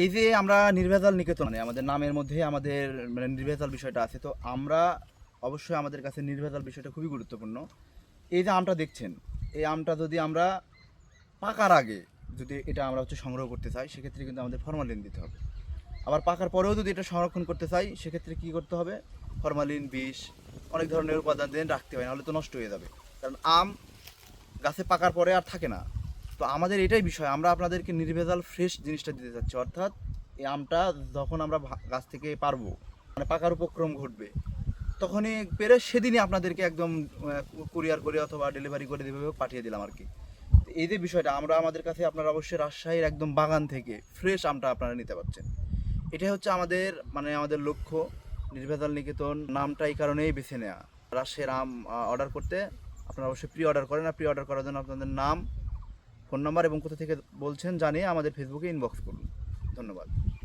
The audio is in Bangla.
এই যে আমরা নির্ভেজাল নিকেতন মানে আমাদের নামের মধ্যে আমাদের মানে নির্ভেজাল বিষয়টা আছে, তো আমরা অবশ্যই আমাদের কাছে নির্ভেজাল বিষয়টা খুবই গুরুত্বপূর্ণ। এই যে আমটা দেখছেন, এই আমটা যদি আমরা পাকার আগে যদি এটা আমরা সংগ্রহ করতে চাই, সেক্ষেত্রে কিন্তু আমাদের ফরমালিন দিতে হবে। আবার পাকার পরেও যদি এটা সংরক্ষণ করতে চাই, সেক্ষেত্রে কী করতে হবে, ফরমালিন, বিষ, অনেক ধরনের উপাদান দিয়ে রাখতে হয়, নাহলে তো নষ্ট হয়ে যাবে। কারণ আম গাছে পাকার পরে আর থাকে না। তো আমাদের এটাই বিষয়, আমরা আপনাদেরকে নির্ভেজাল ফ্রেশ জিনিসটা দিতে চাচ্ছি। অর্থাৎ এই আমটা যখন আমরা গাছ থেকে পারবো, মানে পাকার উপক্রম ঘটবে, তখনই পেরে সেদিনই আপনাদেরকে একদম কুরিয়ার করে অথবা ডেলিভারি করে দেবে, পাঠিয়ে দিলাম আর কি। তো এই যে বিষয়টা, আমরা আমাদের কাছে আপনারা অবশ্যই রাজশাহীর একদম বাগান থেকে ফ্রেশ আমটা আপনারা নিতে পারছেন। এটাই হচ্ছে আমাদের মানে আমাদের লক্ষ্য। নির্ভেজাল নিকেতন নামটা এই কারণেই বেছে নেওয়া। রাজশাহীর আম অর্ডার করতে আপনারা অবশ্যই প্রি অর্ডার করেন। আর প্রি অর্ডার করার জন্য আপনাদের নাম, ফোন নাম্বার এবং কোথা থেকে বলছেন জানিয়ে আমাদের ফেসবুকে ইনবক্স করুন। ধন্যবাদ।